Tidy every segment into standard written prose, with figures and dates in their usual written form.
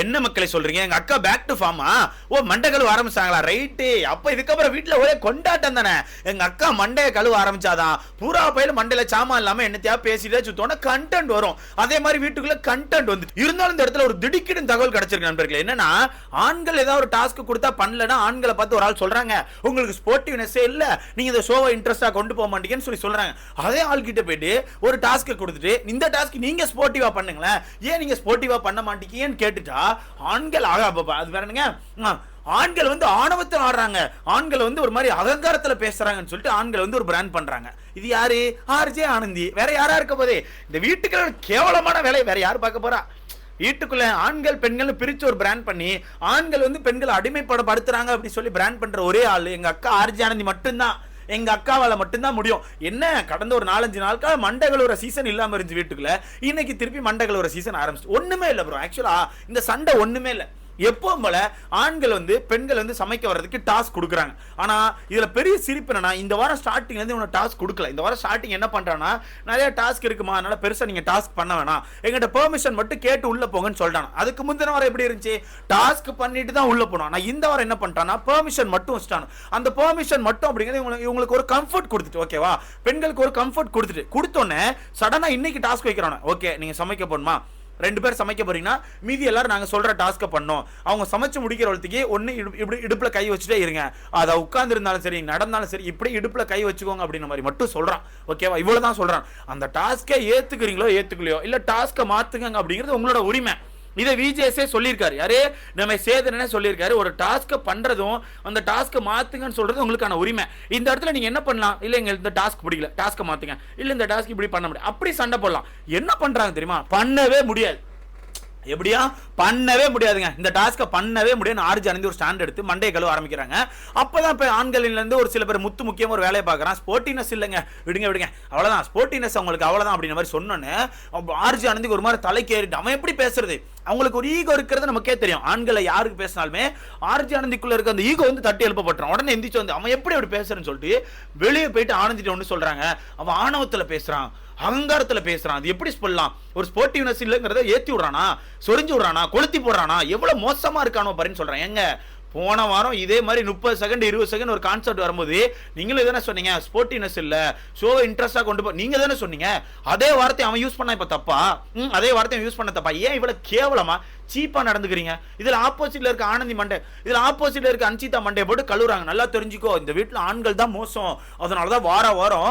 என்ன மக்களை சொல்றீங்க? எங்க அக்கா பேக் டு ஃபார்மா? ஓ, மண்டை கழுவ ஆரம்பிச்சாங்களா? ரைட்டு. அப்ப இதுக்கப்புறம் வீட்டுல ஒரே கொண்டாட்டம் தானே. எங்க அக்கா மண்டையை கழுவ ஆரம்பிச்சாதான் பூரா பயில மண்டையில சாமான் இல்லாம என்னத்தையா பேசிட்டே சுத்தோட கண்டென்ட் வரும். அதே மாதிரி வீட்டுக்குள்ள கண்டென்ட் வந்து இருந்தாலும் இந்த இடத்துல ஒரு திடுக்கிடும் தகவல் கிடைச்சிருக்கு நண்பர்களே. என்னன்னா, ஆண்கள் ஏதாவது ஒரு டாஸ்க் கொடுத்தா பண்ணலன்னா ஆண்களை பார்த்து ஒரு ஆள் சொல்றாங்க, உங்களுக்கு ஸ்போர்ட்டிவ்னஸே இல்ல, நீங்க இந்த ஷோவை இன்ட்ரெஸ்டா கொண்டு போக மாட்டீங்கன்னு சொல்லி சொல்றாங்க. அதே ஆள் கிட்ட போயிட்டு ஒரு டாஸ்க் கொடுத்துட்டு இந்த டாஸ்க் நீங்க ஸ்போர்ட்டிவா பண்ணுங்களேன், ஏன் நீங்க ஸ்போர்ட்டிவா பண்ண மாட்டீங்கன்னு கேட்டுட்டா ஆண்கள் அது வேற என்னங்க, ஆண்கள் வந்து ஆணவத்தில் ஆடுறாங்க, ஆண்கள் வந்து ஒரு மாதிரி அகங்காரத்துல பேசுறாங்கன்னு சொல்லிட்டு ஆண்கள் வந்து ஒரு பிராண்ட் பண்றாங்க. இது யாரு? ஆர்ஜே ஆனந்தி. வேற யாரா இருக்க போதே? இந்த வீட்டுக்கு கேவலமான வேலை வேற யாரு பார்க்க போறா? வீட்டுக்குள்ள ஆண்கள் பெண்கள் பிரிச்சு ஒரு பிராண்ட் பண்ணி ஆண்கள் வந்து பெண்கள் அடிமைப்படப்படுத்துறாங்க அப்படி சொல்லி பிராண்ட் பண்ற ஒரே ஆள் எங்க அக்கா ஆர்ஜே ஆனந்தி மட்டும்தான். எங்க அக்காவால மட்டும்தான் முடியும். என்ன, கடந்த ஒரு 4-5 நாளுக்கா மண்டகள் ஒரு சீசன் இல்லாம இருந்துச்சு வீட்டுக்குள்ள, இன்னைக்கு திருப்பி மண்டகள் ஒரு சீசன் ஆரம்பிச்சு. ஒண்ணுமே இல்ல ப்ரோ. ஆக்சுவலா இந்த சண்டை ஒண்ணுமே இல்ல. எப்பவும் போல ஆண்கள் வந்து பெண்கள் வந்து சமைக்க வர்றதுக்கு டாஸ்க் கொடுக்குறாங்க. ஆனா இதுல பெரிய சிரிப்பு என்னன்னா, இந்த வாரம் ஸ்டார்டிங்ல இருந்து இவங்க டாஸ்க் கொடுக்கல. இந்த வாரம் ஸ்டார்டிங் என்ன பண்றானா, நிறைய டாஸ்க் இருக்குமா, அதனால பெருசா நீங்க டாஸ்க் பண்ண வேணாம், எங்கிட்ட பெர்மிஷன் மட்டும் கேட்டு உள்ள போங்கன்னு சொல்லிட்டாங்க. அதுக்கு முந்தின வாரம் எப்படி இருந்துச்சு, டாஸ்க் பண்ணிட்டு தான் உள்ள போனோம். நான் இந்த வாரம் என்ன பண்ணிட்டானா, பெர்மிஷன் மட்டும் வச்சுட்டாங்க. அந்த பெர்மிஷன் மட்டும் அப்படிங்கிறது இவங்களுக்கு ஒரு கம்ஃபர்ட் கொடுத்துட்டு, ஓகேவா, பெண்களுக்கு ஒரு கம்ஃபர்ட் கொடுத்தோன்னே சடனா இன்னைக்கு டாஸ்க் வைக்கிறாங்க. ஓகே, நீங்க சமைக்க போணுமா, 2 பேர் சமைக்க போறீங்கன்னா மீதி எல்லாரும் நாங்க சொல்ற டாஸ்க பண்ணோம். அவங்க சமைச்சு முடிக்கிறவளுக்கு ஒன்னு இப்படி இடுப்புல கை வச்சுட்டே இருங்க, அதை உட்கார்ந்து இருந்தாலும் சரி நடந்தாலும் சரி இப்படி இடுப்புல கை வச்சுக்கோங்க அப்படின்ற மாதிரி மட்டும் சொல்றான். ஓகேவா, இவ்வளவுதான் சொல்றான். அந்த டாஸ்கை ஏத்துக்கிறீங்களோ ஏத்துக்கலையோ, இல்ல டாஸ்கை மாத்துங்க அப்படிங்கிறது உங்களோட உரிமை. இதை விஜேஎஸ்ஏ சொல்லியிருக்காரு. யாரே நம்ம சேதனே சொல்லியிருக்காரு. ஒரு டாஸ்க் பண்றதும் அந்த டாஸ்க் மாத்துங்கன்னு சொல்றது உங்களுக்கான உரிமை. இந்த இடத்துல நீங்க என்ன பண்ணலாம், இல்ல எங்க இந்த டாஸ்க் பிடிக்கல, டாஸ்க் மாத்துங்க, இல்ல இந்த டாஸ்க் இப்படி பண்ண முடியாது, அப்படி சண்டை போடலாம். என்ன பண்றாங்க தெரியுமா, பண்ணவே முடியாது. எப்படியா பண்ணவே முடியாதுங்க, இந்த டாஸ்க பண்ணவே முடியாது. ஆர்ஜே ஆனந்தி ஒரு ஸ்டாண்ட் எடுத்து மண்டையை கழுவ ஆரம்பிக்கிறாங்க. அப்பதான் இப்ப ஆண்களில இருந்து ஒரு சில பேர் முக்கியமா ஒரு வேலையை பார்க்கறான். ஸ்போர்ட்டினஸ் இல்லைங்க, விடுங்க அவ்வளவுதான், ஸ்போர்ட்டினஸ் அவங்களுக்கு அவ்வளவுதான் அப்படின்ற மாதிரி சொன்னோன்னே ஆர்ஜே ஆனந்தி ஒரு மாதிரி தலைக்கு ஏறிட்டு அவன் எப்படி பேசுறது, அவங்களுக்கு ஒரு ஈகோ இருக்கிறது நமக்கே தெரியும். ஆண்களை யாருக்கு பேசினாலுமே ஆர்ஜே ஆனந்திக்குள்ள இருக்க அந்த ஈகோ வந்து தட்டி எழுப்பப்பட்டுரும். உடனே எந்திரிச்சு வந்து அவன் எப்படி அப்படி பேசுறேன்னு சொல்லிட்டு வெளியே போயிட்டு ஆனந்திட்டு ஒன்று சொல்றாங்க, அவன் ஆணவத்துல பேசுறான், அகங்காரத்துல பேசுறான், அது எப்படி சொல்லலாம், ஒரு ஸ்போர்ட்டிவ்னஸ் இல்லைங்கிறத ஏத்தி விடுறானா, சொரிஞ்சு விடுறானா, கொளுத்தி போடுறானா, எவ்வளவு மோசமா இருக்கானோ பாருன்னு சொல்றேன். எங்க போன வாரம் இதே மாதிரி 30 செகண்ட் 20 செகண்ட் ஒரு கான்செப்ட் வரும்போது நீங்களும் தானே சொன்னீங்க, ஸ்போர்ட்டிவ்னஸ் இல்ல, ஷோ இன்ட்ரெஸ்டா கொண்டு போ, நீங்க தானே சொன்னீங்க. அதே வார்த்தை அவன் யூஸ் பண்ண இப்ப தப்பா? அதே வார்த்தை யூஸ் பண்ண தப்பா? ஏன் இவ்வளவு கேவலமா சீப்பா நடந்துக்கிறீங்க? இதுல ஆப்போசிட்ல இருக்க ஆனந்தி மண்டை, இதுல ஆப்போசிட்ல இருக்க அன்சிதா மண்டையை போட்டு கழுவுறாங்க. நல்லா தெரிஞ்சுக்கோ, இந்த வீட்டுல ஆண்கள் தான் மோசம், அதனாலதான் வாரம்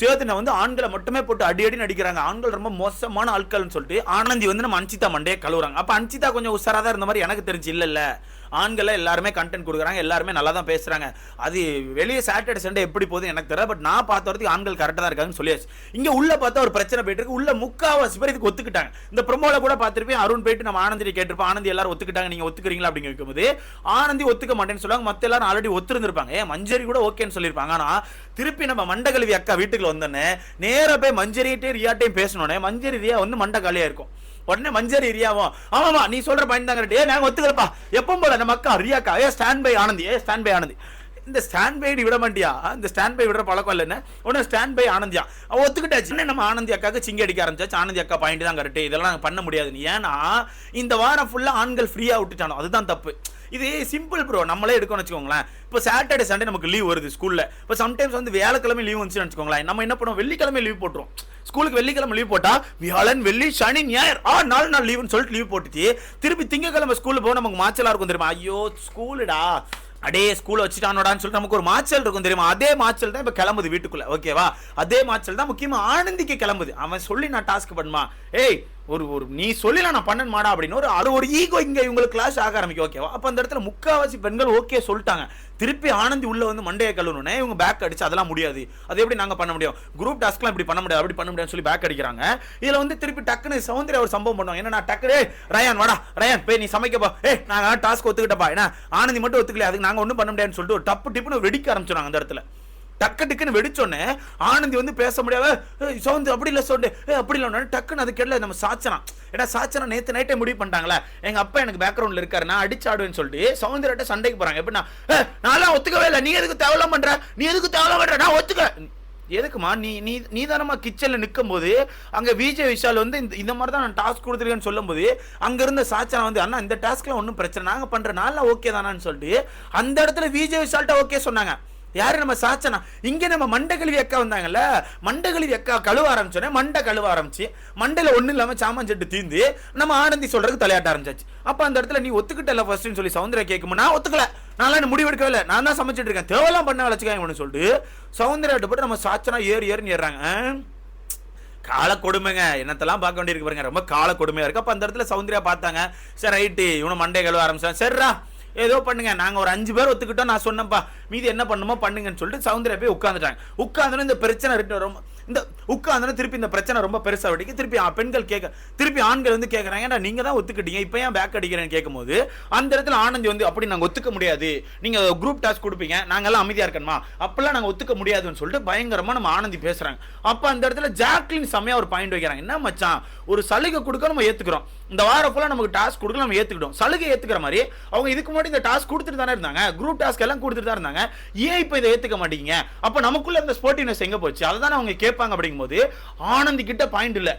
சேதனை வந்து ஆண்களை மட்டுமே போட்டு அடி நடிக்கிறாங்க, ஆண்கள் ரொம்ப மோசமான ஆட்கள்னு சொல்லிட்டு ஆனந்தி வந்து நம்ம அன்சிதா மண்டையை கழுவுறாங்க. அப்ப அன்சிதா கொஞ்சம் உஷாராதான் இருந்த மாதிரி எனக்கு தெரிஞ்சு. இல்ல ஆண்களை எல்லாருமே கண்டென்ட் கொடுக்குறாங்க, எல்லாருமே நல்லா தான் பேசுறாங்க. அது வெளியே சாட்டர்டே சண்டே எப்படி போகுது எனக்கு தெரியல, பட் நான் பார்த்த வரைக்கும் ஆண்கள் கரெக்டா தான் இருக்காங்கன்னு சொல்லியாச்சு. இங்க உள்ள பார்த்தா ஒரு பிரச்சனை போயிட்டு இருக்கு. உள்ள முக்காவாசி பேர் இதுக்கு ஒத்துக்கிட்டாங்க. இந்த ப்ரோமோல கூட பார்த்திருப்பேன், அருண் போயிட்டு நம்ம ஆனந்தி கேட்டிருப்போம், ஆனந்தி எல்லாரும் ஒத்துக்கிட்டாங்க, நீங்க ஒத்துக்கிறீங்களா அப்படிங்க இருக்கும்போது ஆனந்தி ஒத்துக்க மாட்டேன்னு சொல்லுவாங்க. மத்த எல்லாரும் ஆல்ரெடி ஒத்துருந்துருப்பாங்க, மஞ்சரி கூட ஓகேன்னு சொல்லியிருப்பாங்க. ஆனா திருப்பி நம்ம மண்டகல்வி அக்கா வீட்டுக்குள்ள வந்தோன்னே நேர போய் மஞ்சரிட்டே ரியாட்டையும் பேசணுன்னே மஞ்சரி ரியா வந்து மண்டகாலியா இருக்கும். உடனே மஞ்சரி ரியாவும் ஆமாமா நீ சொல்ற பாயிண்ட் தான் கரெக்ட், நாங்க ஒத்துக்கலப்பா, எப்பவும் போல நம்ம அக்கா ரியாக்கா stand by Anandhi, stand by Anandhi. இந்த ஸ்டாண்ட் பை விட மாட்டியா, இந்த ஸ்டாண்ட் பை விடுற பழக்கம் இல்லைன்னு உடனே ஸ்டாண்ட் பை ஆனந்தியா ஒத்துக்கிட்டாச்சு. நம்ம ஆனந்தி அக்காவுக்கு சிங்க அடிக்க ஆரம்பிச்சாச்சு. ஆனந்தி அக்கா பாயிண்ட் தான் கரெக்ட், இதெல்லாம் நாங்கள் பண்ண முடியாது. ஏன்னா இந்த வாரம் ஃபுல்லா ஆண்கள் ஃப்ரீயா விட்டுட்டானோ, அதுதான் தப்பு. இது சிம்பிள் ப்ரோ, நம்மளே எடுக்கணும்னு வச்சுக்கோங்களேன். இப்போ சாட்டர்டே சண்டே நமக்கு லீவ் வருது ஸ்கூல்ல. இப்போ சம்டைம்ஸ் வந்து வியாழக்கிழமை லீவ் வந்துச்சுன்னு வச்சுக்கோங்களேன், நம்ம என்ன பண்ணுவோம், வெள்ளிக்கிழமை லீவ் போட்டுரும். ஸ்கூலுக்கு வெள்ளிக்கிழமை லீவ் போட்டா வியாழன் வெள்ளி சனி ஞாயிறு 4 நாள் லீவுன்னு சொல்லிட்டு லீவ் போட்டுச்சு. திருப்பி திங்கக்கிழமை ஸ்கூல்ல போக நமக்கு மாச்சலா இருக்கும் தெரியுமா, ஐயோ ஸ்கூலுடா அடே ஸ்கூல் வச்சுட்டானோடான்னு சொல்லிட்டு நமக்கு ஒரு மாச்சல் இருக்கும் தெரியுமா. அதே மாச்சல் தான் இப்ப கிளம்புது வீட்டுக்குள்ள, ஓகேவா. அதே மாச்சல் தான் முக்கியமா ஆனந்திக்கு கிளம்புது. அவன் சொல்லி நான் டாஸ்க் பண்ணுமா, ஏய் ஒரு நீ சொல்லல நான் பண்ணன் மாடா அப்படின்னு ஒரு ஈகோ இங்க இவங்களுக்கு கிளாஸ் ஆக ஆரம்பிக்கும், ஓகேவா. அப்ப அந்த இடத்துல முக்காவாசி பெண்கள் ஓகே சொல்லிட்டாங்க. திருப்பி ஆனந்தி உள்ள வந்து மண்டையை கழுவுனே இவங்க பேக் அடிச்சு அதெல்லாம் முடியாது, அது எப்படி நாங்க பண்ண முடியும், குரூப் டாஸ்க்லாம் இப்படி பண்ண முடியாது, அப்படி பண்ண முடியாதுன்னு சொல்லி பேக் அடிக்கிறாங்க. இதுல வந்து திருப்பி டக்குன்னு சௌந்தர்யா ஒரு சம்பவம் பண்ணுவாங்க. என்ன டக்குனு ரயான் வாடா, ரயான் போய் நீ சமைக்கப்பா, நாங்க டாஸ்க் ஒத்துக்கிட்டப்பா, ஏன்னா ஆனந்தி மட்டும் ஒத்துக்கல, அதுக்கு நாங்க ஒன்றும் பண்ண முடியாதுன்னு சொல்லிட்டு ஒரு டப்பு டிப்புன்னு வெடிக்க ஆரம்பிச்சிடுறாங்க. அந்த இடத்துல டக்குன்னு வெடிச்சோன்னே ஆனந்தி வந்து பேச முடியாத சவுந்து அப்படி இல்லை சொல்லு அப்படி இல்லை டக்குன்னு அது கெடல நம்ம சாச்சனா. ஏன்னா சாச்சனா நேற்று நைட்டே முடிவு பண்ணிட்டாங்களே, எங்க அப்பா எனக்கு பேக்ரவுண்ட்ல இருக்காரு, நான் அடிச்சாடுவேன்னு சொல்லிட்டு சவுந்தர்யாட்ட சண்டைக்கு போறாங்க. எப்படின்னா நான்லாம் ஒத்துக்கவே இல்லை, நீ எதுக்கு தேவலாம் பண்ற, நீ எதுக்கு தேவலாம் பண்ற, நான் ஒத்துக்க. எதுக்குமா நீ நீ நீ தானம்மா கிச்சன்ல நிற்கும் போது அங்க விஜய் விஷால் வந்து இந்த மாதிரி தான் நான் டாஸ்க் கொடுத்துருக்கேன்னு சொல்லும் போது அங்க இருந்த சாச்சனா வந்து அண்ணா இந்த டாஸ்க்ல ஒன்றும் பிரச்சனை நாங்க பண்ற நாள்ல ஓகே தானான்னு சொல்லிட்டு அந்த இடத்துல விஜய் விஷால்ட்ட ஓகே சொன்னாங்க. யாரு நம்ம சாச்சனா. இங்க நம்ம மண்டை கழுவி அக்கா வந்தாங்கல்ல, மண்டை கழுவி அக்கா கழுவ ஆரம்பிச்சோன்னே மண்டை கழுவ ஆரம்பிச்சு மண்டையில ஒண்ணு இல்லாம சாமான் செட்டு தீந்து நம்ம ஆனந்தி சொல்றதுக்கு தலையாட்ட ஆரம்பிச்சாச்சு. அப்ப அந்த இடத்துல நீ ஒத்துக்கிட்டல ஃபர்ஸ்ட்னு சொல்லி சௌந்தர்யா கேட்கும் நான் ஒத்துக்கல, நான் முடிவு எடுக்கவே இல்லை, நான் தான் சமைச்சிட்டு இருக்கேன், தேவலாம் பண்ண வச்சுக்காங்கன்னு சொல்லிட்டு சௌந்தர்யாட்ட போட்டு நம்ம சாச்சனா ஏறின்னு ஏறாங்க. கால கொடுமைங்க, என்னத்தெல்லாம் பார்க்க வேண்டியிருக்கு பாருங்க, ரொம்ப கால கொடுமையா இருக்கு. அப்ப அந்த இடத்துல சௌந்தர்யா பார்த்தாங்க, சரி ரைட்டு இவனை மண்டை கழுவ ஆரம்பிச்சான், சரிடா ஏதோ பண்ணுங்க, நாங்க ஒரு 5 பேர் ஒத்துக்கிட்டோம், நான் சொன்னப்பா மீதி என்ன பண்ணுமோ பண்ணுங்கன்னு சொல்லிட்டு சௌந்தர்யா போய் உட்காந்துட்டாங்க. உட்காந்து இந்த பிரச்சனை ரொம்ப இந்த உட்காந்து திருப்பி இந்த பிரச்சனை ரொம்ப பெருசா வெடிக்கு. திருப்பி பெண்கள் திருப்பி ஆண்கள் வந்து கேட்கறாங்க, நீங்க தான் ஒத்துக்கிட்டீங்க இப்ப ஏன் பேக் அடிக்கிறேன்னு கேட்கும் போது அந்த இடத்துல ஆனந்தி வந்து அப்படி நாங்க ஒத்துக்க முடியாது, நீங்க குரூப் டாஸ்க் கொடுப்பீங்க நாங்கெல்லாம் அமைதியா இருக்கணுமா, அப்பெல்லாம் நாங்க ஒத்துக்க முடியாதுன்னு சொல்லிட்டு பயங்கரமா நம்ம ஆனந்தி பேசுறாங்க. அப்ப அந்த இடத்துல ஜாக்லின் செம்மையா ஒரு பாயிண்ட் வைக்கிறாங்க, என்ன மச்சான் ஒரு சலுகை கொடுக்க நம்ம ஏத்துக்கிறோம், இந்த வாரம் ஃபுல்லா நமக்கு டாஸ்க் கொடுக்க நம்ம ஏத்துக்கிட்டோம், சலுகை ஏத்துக்கிற மாதிரி அவங்க இதுக்கு முன்னாடி இந்த டாஸ்க் கொடுத்துட்டு தானே இருந்தாங்க, குரூப் டாஸ்க் எல்லாம் கொடுத்துட்டு தான் இருந்தாங்க, ஏன் இப்ப இதை ஏத்துக்க மாட்டீங்க, அப்ப நமக்குள்ள இந்த ஸ்போர்ட்டிவ்னஸ் எங்க போச்சு, அதுதான் அவங்க கேட்பாங்க. அப்படிங்கும்போது ஆனந்தி கிட்ட பாயிண்ட் இல்ல,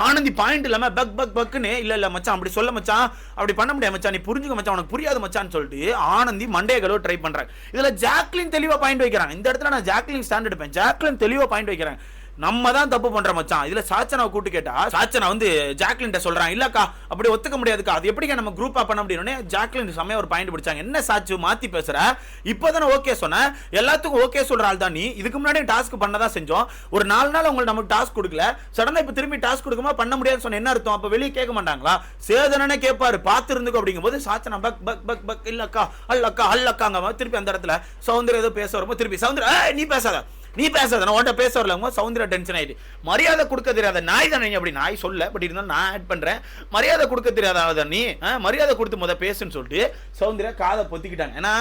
ஆனந்தி பாயிண்ட் இல்லாம பக் பக் பக்னு இல்ல மச்சான் அப்படி சொல்ல மச்சான் அப்படி பண்ண முடியாது மச்சான் நீ புரிஞ்சுக்க மச்சான் உனக்கு புரியாது மச்சான்னு சொல்லிட்டு ஆனந்தி மண்டையகளோ ட்ரை பண்றாங்க. இதுல ஜாக்லின் தெளிவா பாயிண்ட் வைக்கிறாங்க. இந்த இடத்துல நான் ஜாக்லின் ஸ்டாண்ட் எடுப்பேன், ஜாக்லின் தெளிவா பாயிண்ட் வைக்கிறாங்க, நம்ம தான் தப்பு பண்ற மச்சான். இதுல சாச்சனாவை கூட்டு கேட்டா சாச்சனா வந்து ஜாக்லின் சொல்றான், இல்லக்கா அப்படி ஒத்துக்க முடியாதுக்கா, அது எப்படிக்கா நம்ம குரூப்பா பண்ண முடியும்னு ஜாக்லின் சமயம் ஒரு பாயிண்ட் பிடிச்சாங்க. என்ன சாச்சு மாத்தி பேசுற, இப்பதானே ஓகே சொன்ன, எல்லாத்துக்கும் ஓகே சொல்ற ஆள் தான் நீ, இதுக்கு முன்னாடி டாஸ்க் பண்ணதான் செஞ்சோம், ஒரு 4 நாள் உங்களுக்கு நமக்கு டாஸ்க் கொடுக்கல, சடனா இப்ப திரும்பி டாஸ்க் கொடுக்குமா பண்ண முடியாதுன்னு சொன்ன என்ன அர்த்தம், அப்ப வெளியே கேட்க மாட்டாங்களா, சேதனனே கேட்பாரு பார்த்து இருந்துக்கோ. அப்படிங்கும் போது Sachana buck buck buck buck இல்லக்கா அல்லக்கா அல்லக்காங்க. திருப்பி அந்த இடத்துல சௌந்தர்யா ஏதோ பேச வரும்போது திருப்பி சௌந்தர்யா நீ பேசாத நான் உன்ட்ட பேச வரல, சௌந்தர்யா டென்ஷன் ஆயிடுச்சு, மரியாதை கொடுக்க தெரியாத நாய் தானே அப்படி நாய் சொல்ல பட் இருந்தாலும் நான் ஆட் பண்றேன், மரியாதை கொடுக்க தெரியாத நீ மரியாதை கொடுத்து முத பேசுன்னு சொல்லிட்டு சௌந்தர்யா காதை பொத்திக்கிட்டாங்க. ஏன்னா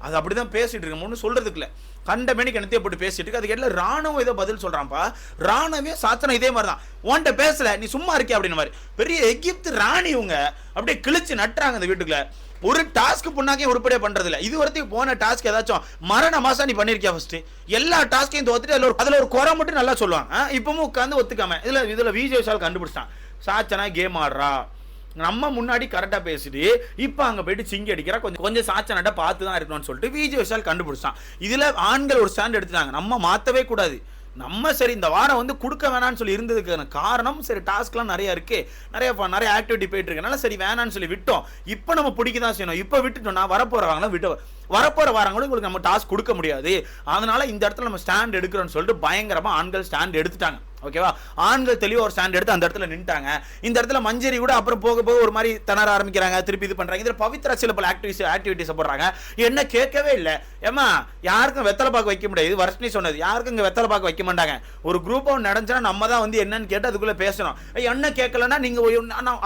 அது அப்படிதான் பேசிட்டு இருக்கோம்னு சொல்றதுக்குல கண்ட மேனிக்கு என்னத்தையே போட்டு பேசிட்டு இருக்கு. அதுக்கு எல்லாம் ராணுவம் ஏதோ பதில் சொல்றான்ப்பா, ராணுவே சாத்தனை இதே மாதிரி தான் உன்ட்ட பேசல நீ சும்மா இருக்கே அப்படின்னு மாதிரி பெரிய எகிப்து ராணி இவங்க அப்படியே கிழிச்சு நட்டுறாங்க அந்த வீட்டுக்குள்ள. ஒரு டாஸ்க் பொண்ணாக்கே உருப்படியா பண்றது இல்ல, இது வரைக்கும் போன டாஸ்க் ஏதாச்சும் மரண மாசம் நீ பண்ணிருக்கியா, ஃபர்ஸ்ட் எல்லா டாஸ்கையும் தோத்துட்டு அதுல ஒரு குறை மட்டும் நல்லா சொல்லுவாங்க, இப்பவும் உட்காந்து ஒத்துக்காம இதுல விஜய் விஷால் கண்டுபிடிச்சான், சாச்சனா கேம் ஆடுறா, நம்ம முன்னாடி கரெக்டா பேசிட்டு இப்ப அங்க போயிட்டு சிங்கி அடிக்கிறா, கொஞ்சம் சாச்சனாட்ட பார்த்து தான் இருக்கணும்னு சொல்லிட்டு விஜய் விஷால் கண்டுபிடிச்சான். இதுல ஆண்கள் ஒரு ஸ்டாண்ட் எடுத்துட்டாங்க, நம்ம மாத்தவே கூடாது, நம்ம சரி இந்த வாரம் வந்து கொடுக்க வேணான்னு சொல்லி இருந்ததுக்கான காரணம் சரி டாஸ்க்லாம் நிறைய இருக்கு, நிறைய ஆக்டிவிட்டி போயிட்டு இருக்கனால சரி வேணான்னு சொல்லி விட்டோம், இப்போ நம்ம பிடிக்க தான் செய்யணும், இப்போ விட்டுட்டோம்னா வரப்போற வாரங்களும் உங்களுக்கு நம்ம டாஸ்க் கொடுக்க முடியாது, அதனால இந்த இடத்துல நம்ம ஸ்டாண்ட் எடுக்கிறோம்னு சொல்லிட்டு பயங்கரமா ஆண்கள் ஸ்டாண்ட் எடுத்துட்டாங்க. ஓகேவா, ஆண்கள் தெளிவாக ஒரு ஸ்டாண்ட் எடுத்து அந்த இடத்துல நின்ட்டாங்க. இந்த இடத்துல மஞ்சரி கூட அப்புறம் போக போக ஒரு மாதிரி திணற ஆரம்பிக்கிறாங்க, திருப்பி இது பண்றாங்க. இதுல பவித்ரா சில பல ஆக்டிவிட்டிஸ் போடுறாங்க, என்ன கேட்கவே இல்லை, ஏமா யாருக்கும் வெத்தலை பாக்கு வைக்க முடியாது, இது வர்ஷினி சொன்னது, யாருக்கும் இங்க வெத்தலை பாக்கு வைக்க மாட்டாங்க, ஒரு குரூப் நடந்துச்சுன்னா நம்ம தான் வந்து என்னன்னு கேட்டு அதுக்குள்ள பேசணும், என்ன கேட்கலன்னா நீங்க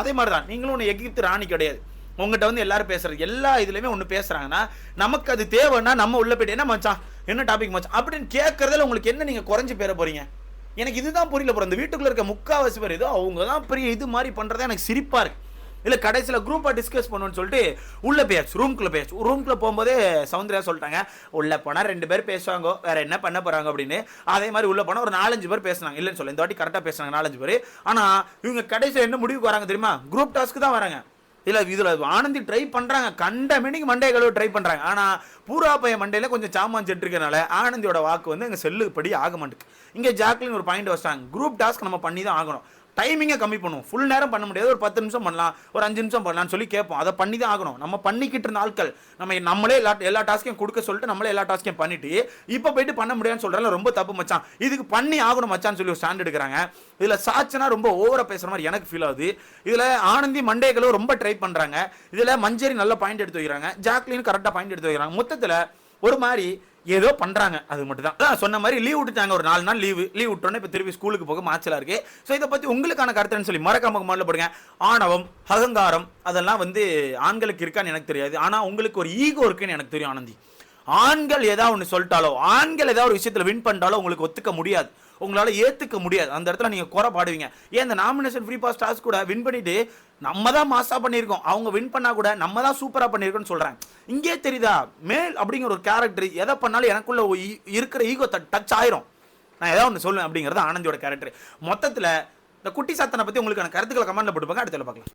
அதே மாதிரி தான் நீங்களும் ஒன்று எகிப்து ராணி கிடையாது, உங்ககிட்ட வந்து எல்லாரும் பேசுறது எல்லா இதுலயுமே ஒண்ணு பேசுறாங்கன்னா நமக்கு அது தேவைன்னா நம்ம உள்ள போயிட்டு என்ன மச்சான் என்ன டாபிக் மச்சான் அப்படின்னு கேட்கறதுல உங்களுக்கு என்ன நீங்க குறைஞ்சு பேர போறீங்க, எனக்கு இதுதான் புரியல. போற இந்த வீட்டுக்குள்ள இருக்க முக்காவாசி பேர் ஏதோ அவங்க தான் பெரிய இது மாதிரி பண்றதா எனக்கு சிரிப்பா இருக்கு. இல்ல கடைசியில் குரூப்பா டிஸ்கஸ் பண்ணுன்னு சொல்லிட்டு உள்ள போயாச்சு, ரூம்குள்ள போகும்போதே சௌந்தர்யா சொல்லிட்டாங்க உள்ள போனா 2 பேர் பேசுவாங்க வேற என்ன பண்ண போறாங்க அப்படின்னு. அதே மாதிரி உள்ள போனா ஒரு 4-5 பேர் பேசுனாங்க, இல்லைன்னு சொல்ல இந்த வாட்டி கரெக்டா பேசுனாங்க 4-5 பேர். ஆனா இவங்க கடைசியில் என்ன முடிவுக்கு வராங்க தெரியுமா, குரூப் டாஸ்க்கு தான் வராங்க. இதுல ஆனந்தி ட்ரை பண்றாங்க, கண்ட மீனிங் மண்டே கழுவு ட்ரை பண்றாங்க. ஆனா பூரா பையன் மண்டையில கொஞ்சம் சாமான் செட்டு இருக்கனால ஆனந்தியோட வாக்கு வந்து எங்க செல்லுபடி ஆக மாட்டேங்குது. இங்க ஜாக்லின் ஒரு பாயிண்ட் வச்சாங்க, குரூப் டாஸ்க் நம்ம பண்ணி தான் ஆகணும், டைமிங்கை கம்மி பண்ணுவோம், ஃபுல் நேரம் பண்ண முடியாது, ஒரு 10 நிமிஷம் பண்ணலாம், ஒரு 5 நிமிஷம் பண்ணலாம்னு சொல்லி கேட்போம், அதை பண்ணி தான் ஆகணும். நம்ம பண்ணிக்கிட்டு இருந்த ஆட்கள் நம்மளே எல்லா டாஸ்க்கையும் கொடுக்க சொல்லிட்டு நம்மளே எல்லா டாஸ்க்கையும் பண்ணிட்டு இப்போ போயிட்டு பண்ண முடியாதுன்னு சொல்றாங்க, ரொம்ப தப்பு மச்சான், இதுக்கு பண்ணி ஆகணும் மச்சான்னு சொல்லி ஒரு ஸ்டாண்ட் எடுக்கிறாங்க. இதுல சாச்சனா ரொம்ப ஓவரா பேசுற மாதிரி எனக்கு ஃபீல் ஆகுது. இதுல ஆனந்தி மண்டேகளும் ரொம்ப ட்ரை பண்றாங்க, இதுல மஞ்சரி நல்ல பாயிண்ட் எடுத்து வைக்கிறாங்க, ஜாக்லின் கரெக்டா பாயிண்ட் எடுத்து வைக்கிறாங்க. மொத்தத்துல ஒரு மாதிரி ஏதோ பண்றாங்க, அது மட்டும் தான். சொன்ன மாதிரி லீவ் விட்டுட்டாங்க, ஒரு 4 நாள் லீவ் விட்டோன்னே இப்போ திருப்பி ஸ்கூலுக்கு போக மாச்சலா இருக்கு. ஸோ இதை பத்தி உங்களுக்கான கருத்துன்னு சொல்லி மறக்காம முதல்ல போடுங்க. ஆணவம் அகங்காரம் அதெல்லாம் வந்து ஆண்களுக்கு இருக்கான்னு எனக்கு தெரியாது, ஆனா உங்களுக்கு ஒரு ஈகோ இருக்குன்னு எனக்கு தெரியும். ஆனந்தி ஆண்கள் ஏதாவது ஒன்று சொல்லிட்டாலோ, ஆண்கள் ஏதாவது ஒரு விஷயத்துல வின் பண்ணிட்டாலோ உங்களுக்கு ஒத்துக்க முடியாது, உங்களால ஏத்துக்க முடியாது, அந்த இடத்துல நீங்க குறை பாடுவீங்க. ஏன் இந்த நாமினேஷன் ஃப்ரீ பாஸ் டாஸ்க் கூட வின் பண்ணிட்டு நம்ம தான் மாசா பண்ணியிருக்கோம், அவங்க வின் பண்ணா கூட நம்ம தான் சூப்பரா பண்ணியிருக்கோம்னு சொல்றாங்க. இங்கே தெரியுதா மேல் அப்படிங்கிற ஒரு கேரக்டர் எதை பண்ணாலும் எனக்குள்ள இருக்கிற ஈகோ டச் ஆயிரும். நான் ஏதாவது ஒன்று சொல்லுவேன் அப்படிங்கிறது ஆனந்தியோட கேரக்டர். மொத்தத்தில் இந்த குட்டி சாத்தனை பற்றி உங்களுக்கான கருத்துக்களை கமெண்ட்ல போட்டுப்பாங்க. அடுத்த பார்க்கலாம்.